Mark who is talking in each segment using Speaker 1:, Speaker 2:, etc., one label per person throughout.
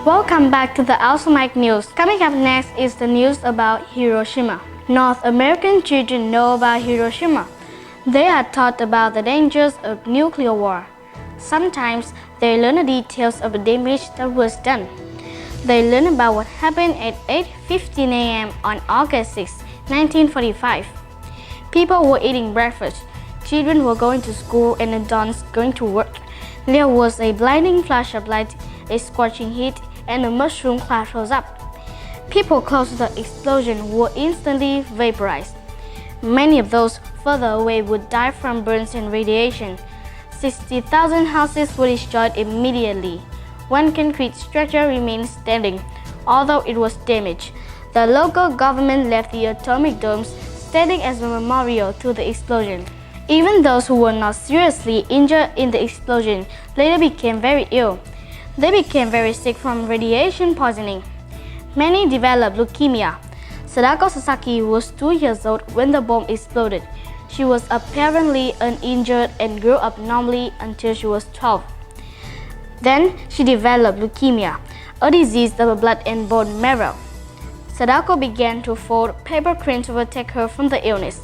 Speaker 1: Welcome back to the AOSOMIKE news. Coming up next is the news about Hiroshima. North American children know about Hiroshima. They are taught about the dangers of nuclear war. Sometimes they learn the details of the damage that was done. They learn about what happened at 8:15 a.m. on August 6, 1945. People were eating breakfast. Children were going to school and adults going to work. There was a blinding flash of light, a scorching heat, and a mushroom cloud rose up. People close to the explosion were instantly vaporized. Many of those further away would die from burns and radiation. 60,000 houses were destroyed immediately. One concrete structure remained standing, although it was damaged. The local government left the atomic domes standing as a memorial to the explosion. Even those who were not seriously injured in the explosion later became very ill. They became very sick from radiation poisoning. Many developed leukemia. Sadako Sasaki was 2 years old when the bomb exploded. She was apparently uninjured and grew up normally until she was 12. Then she developed leukemia, a disease of the blood and bone marrow. Sadako began to fold paper cranes to protect her from the illness.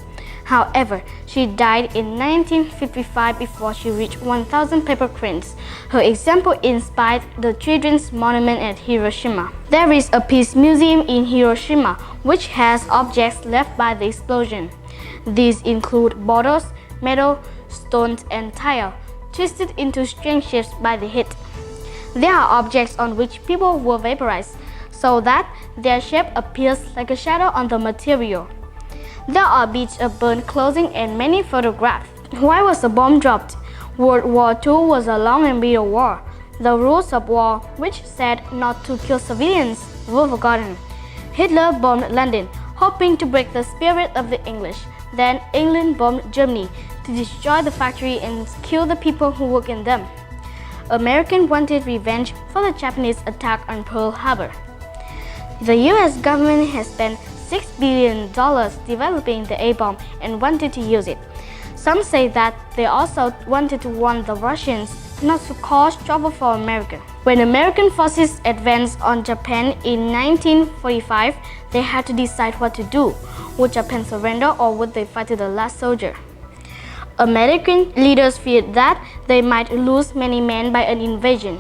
Speaker 1: However, she died in 1955 before she reached 1,000 paper cranes. Her example inspired the Children's Monument at Hiroshima. There is a peace museum in Hiroshima which has objects left by the explosion. These include bottles, metal, stones, and tile, twisted into strange shapes by the heat. There are objects on which people were vaporized, so that their shape appears like a shadow on the material. There are bits of burnt clothing and many photographs. Why was the bomb dropped? World War II was a long and bitter war. The rules of war, which said not to kill civilians, were forgotten. Hitler bombed London, hoping to break the spirit of the English. Then England bombed Germany to destroy the factory and kill the people who work in them. Americans wanted revenge for the Japanese attack on Pearl Harbor. The US government has spent $6 billion developing the A-bomb and wanted to use it. Some say that they also wanted to warn the Russians not to cause trouble for America. When American forces advanced on Japan in 1945, they had to decide what to do. Would Japan surrender or would they fight to the last soldier? American leaders feared that they might lose many men by an invasion.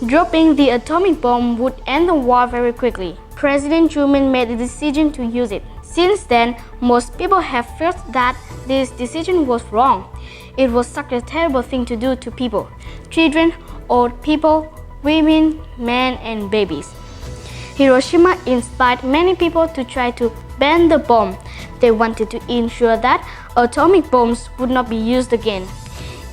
Speaker 1: Dropping the atomic bomb would end the war very quickly. President Truman made the decision to use it. Since then, most people have felt that this decision was wrong. It was such a terrible thing to do to people, children, old people, women, men, and babies. Hiroshima inspired many people to try to ban the bomb. They wanted to ensure that atomic bombs would not be used again.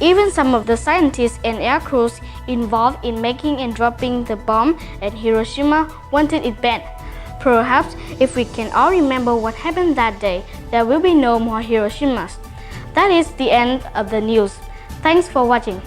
Speaker 1: Even some of the scientists and air crews involved in making and dropping the bomb at Hiroshima wanted it banned. Perhaps if we can all remember what happened that day, there will be no more Hiroshimas. That is the end of the news. Thanks for watching.